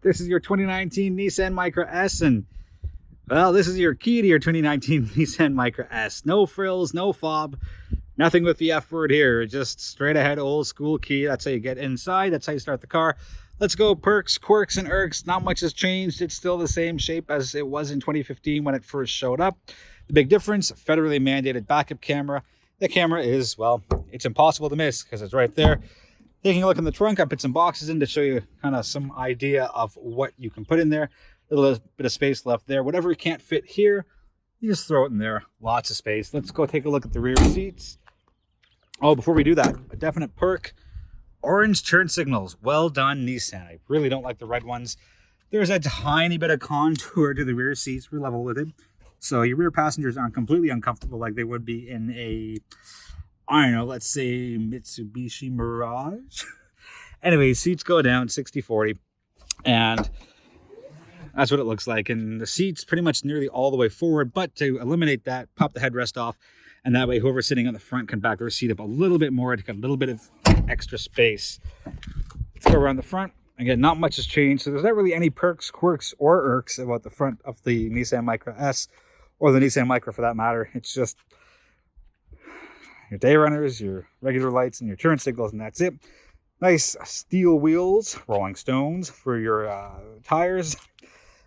This is your 2019 Nissan Micra S, and well, this is your key to your 2019 Nissan Micra S. No frills, no fob, nothing with the F word here. Just straight ahead, old school key. That's how you get inside. That's how you start the car. Let's go Perks, Quirks, and Irks. Not much has changed. It's still the same shape as it was in 2015 when it first showed up. The big difference, federally mandated backup camera. The camera is, well, it's impossible to miss because it's right there. Taking a look in the trunk, I put some boxes in to show you kind of some idea of what you can put in there. A little bit of space left there. Whatever you can't fit here, you just throw it in there. Lots of space. Let's go take a look at the rear seats. Oh, before we do that, a definite perk. Orange turn signals. Well done, Nissan. I really don't like the red ones. There's a tiny bit of contour to the rear seats. We're level with it. So your rear passengers aren't completely uncomfortable like they would be in a, I don't know, let's say Mitsubishi Mirage. Anyway, seats go down 60-40. And that's what it looks like. And the seats pretty much nearly all the way forward. But to eliminate that, pop the headrest off. And that way, whoever's sitting on the front can back their seat up a little bit more to get a little bit of extra space. Let's go around the front. Again, not much has changed. So there's not really any perks, quirks, or irks about the front of the Nissan Micra S or the Nissan Micra for that matter. It's just your day runners, your regular lights, and your turn signals, and that's it. Nice steel wheels, Rolling Stones for your tires.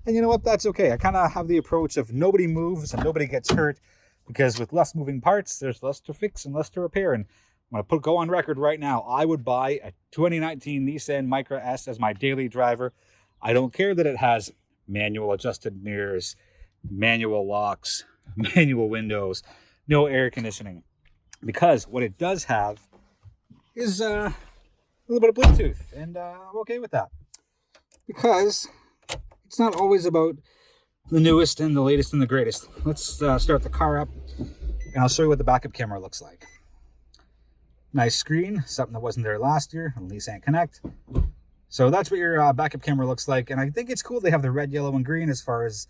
And you know what? That's okay. I kind of have the approach of nobody moves and nobody gets hurt, because with less moving parts, there's less to fix and less to repair. And I'm going to go on record right now. I would buy a 2019 Nissan Micra S as my daily driver. I don't care that it has manual adjusted mirrors, manual locks, manual windows, no air conditioning. Because what it does have is a little bit of Bluetooth. And I'm okay with that. Because it's not always about the newest and the latest and the greatest. Let's start the car up, and I'll show you what the backup camera looks like. Nice screen, something that wasn't there last year on Nissan Connect. So that's what your backup camera looks like, and I think it's cool they have the red, yellow, and green as far as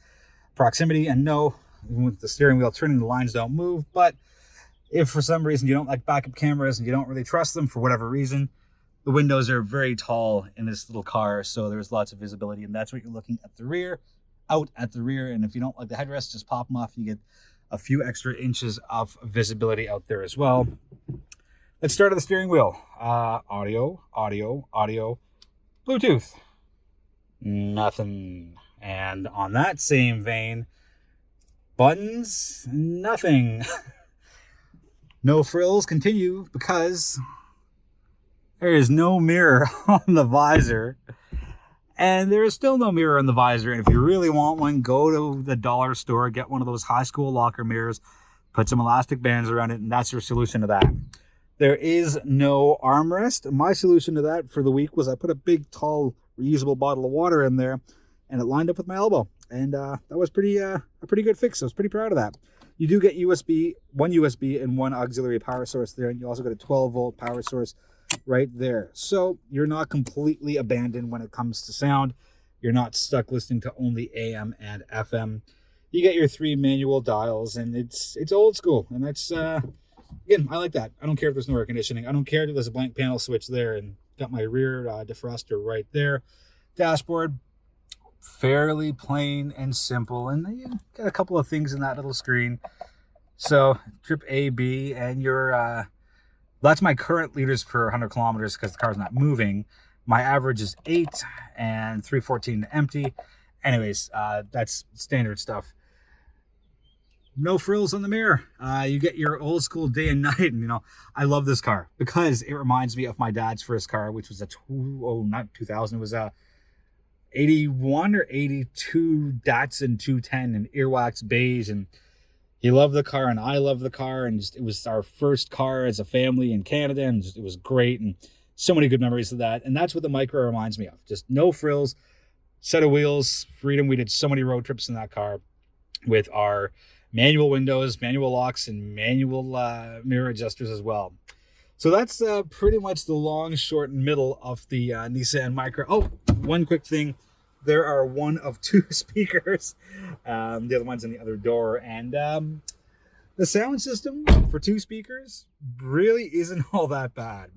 proximity. And no, with the steering wheel turning, the lines don't move. But if for some reason you don't like backup cameras and you don't really trust them for whatever reason, the windows are very tall in this little car, so there's lots of visibility, and that's what you're looking at the rear. Out at the rear, and if you don't like the headrest, just pop them off. You get a few extra inches of visibility out there as well. Let's start at the steering wheel. Audio, Bluetooth, nothing. And on that same vein, buttons, nothing. No frills continue because there is no mirror on the visor. And there is still no mirror in the visor. And if you really want one, go to the dollar store, get one of those high school locker mirrors, put some elastic bands around it, and that's your solution to that. There is no armrest. My solution to that for the week was I put a big, tall, reusable bottle of water in there, and it lined up with my elbow. And that was a pretty good fix. I was pretty proud of that. You do get one USB and one auxiliary power source there, and you also get a 12-volt power source right there. So you're not completely abandoned when it comes to sound. You're not stuck listening to only AM and FM. You get your 3 manual dials, and it's old school. And that's again, I like that. I don't care if there's no air conditioning. I don't care if there's a blank panel switch there, and got my rear defroster right there. Dashboard, fairly plain and simple, and you got a couple of things in that little screen. So trip A, B, and your that's my current liters per 100 kilometers because the car's not moving. My average is 8 and 314 to empty. Anyways, that's standard stuff. No frills on the mirror. You get your old school day and night. And, I love this car because it reminds me of my dad's first car, which was not 2000. It was a 81 or 82 Datsun 210 in earwax beige. And he loved the car, and I loved the car, and it was our first car as a family in Canada, and it was great, and so many good memories of that. And that's what the Micra reminds me of. Just no frills, set of wheels, freedom. We did so many road trips in that car with our manual windows, manual locks, and manual mirror adjusters as well. So that's pretty much the long, short, and middle of the Nissan Micra. Oh, one quick thing. There are one of 2 speakers. The other one's in the other door. And the sound system for 2 speakers really isn't all that bad.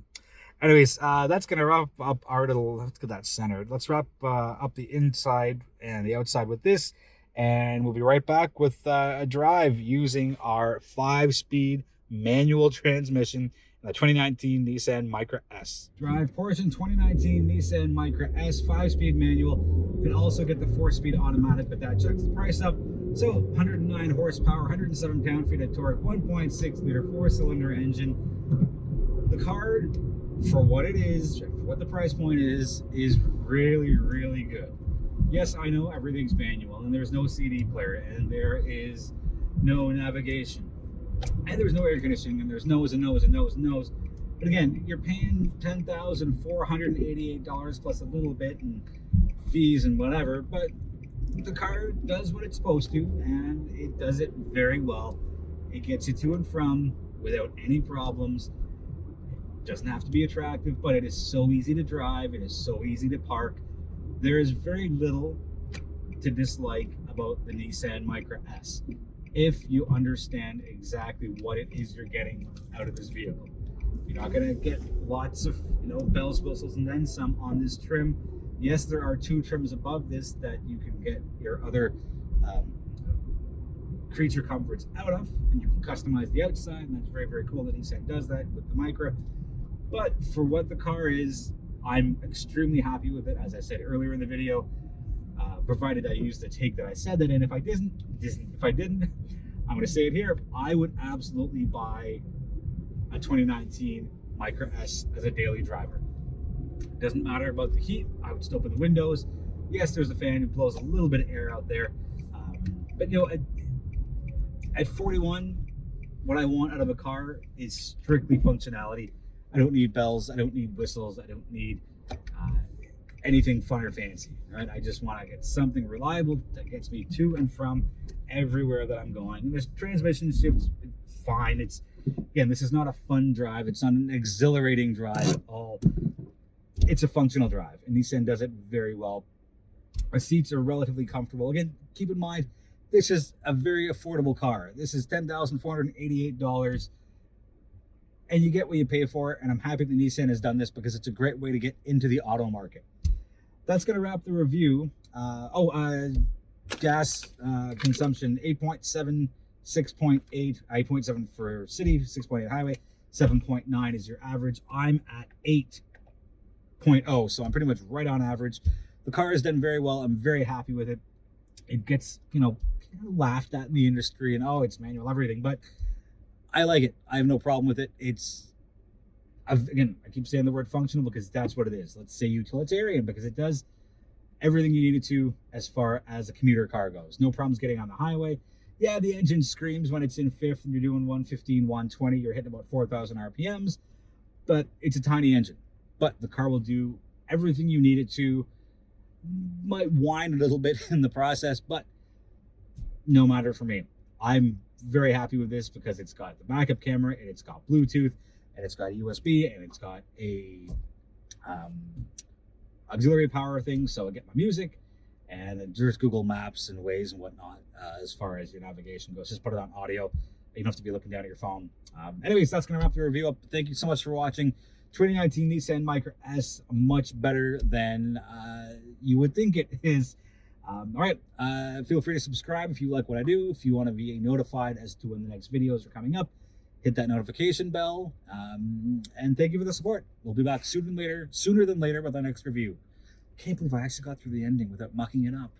Anyways, that's gonna wrap up our little. Let's get that centered. Let's wrap up the inside and the outside with this, and we'll be right back with a drive using our 5-speed manual transmission in the 2019 Nissan Micra S. Drive portion 2019 Nissan Micra S 5-speed manual. You can also get the 4-speed automatic, but that checks the price up. So 109 horsepower, 107 pound-feet of torque, 1.6 liter 4-cylinder engine. The car, for what it is, for what the price point is really, really good. Yes, I know everything's manual, and there's no CD player, and there is no navigation, and there's no air conditioning, and there's no's and no's and no's and no's. But again, you're paying $10,488 plus a little bit and fees and whatever, but the car does what it's supposed to, and it does it very well. It gets you to and from without any problems. It doesn't have to be attractive, but it is so easy to drive. It is so easy to park. There is very little to dislike about the Nissan Micra S if you understand exactly what it is you're getting out of this vehicle. You're not going to get lots of bells, whistles, and then some on this trim. Yes, there are 2 trims above this that you can get your other creature comforts out of, and you can customize the outside, and that's very, very cool that Nissan does that with the Micra. But for what the car is, I'm extremely happy with it, as I said earlier in the video, provided I use the take that I said that in. If I didn't, I'm going to say it here, I would absolutely buy a 2019 Micra S as a daily driver. It doesn't matter about the heat. I would still open the windows. Yes, there's a fan who blows a little bit of air out there. But at 41, what I want out of a car is strictly functionality. I don't need bells. I don't need whistles. I don't need anything fun or fancy, right? I just want to get something reliable that gets me to and from everywhere that I'm going. And this transmission shift's fine. Again, this is not a fun drive. It's not an exhilarating drive at all. It's a functional drive, and Nissan does it very well. The seats are relatively comfortable. Again, keep in mind, this is a very affordable car. This is $10,488, and you get what you pay for it, and I'm happy that Nissan has done this because it's a great way to get into the auto market. That's going to wrap the review. Gas consumption, 8.7, 6.8, 8.7 for city, 6.8 highway, 7.9 is your average. I'm at 8.0, so I'm pretty much right on average. The car has done very well. I'm very happy with it. It gets, laughed at in the industry and, it's manual everything, but I like it. I have no problem with it. Again, I keep saying the word functional because that's what it is. Let's say utilitarian because it does everything you need it to as far as a commuter car goes. No problems getting on the highway. Yeah, the engine screams when it's in fifth and you're doing 115, 120. You're hitting about 4,000 RPMs, but it's a tiny engine. But the car will do everything you need it to. Might whine a little bit in the process, but no matter for me. I'm very happy with this because it's got the backup camera and it's got Bluetooth and it's got USB and it's got a auxiliary power thing, so I get my music, and there's Google Maps and Waze and whatnot as far as your navigation goes. Just put it on audio. You don't have to be looking down at your phone. Anyways, that's going to wrap the review up. Thank you so much for watching. 2019 Nissan Micra S, much better than you would think it is. All right, feel free to subscribe if you like what I do. If you want to be notified as to when the next videos are coming up, hit that notification bell. And thank you for the support. We'll be back sooner than later with our next review. Can't believe I actually got through the ending without mucking it up.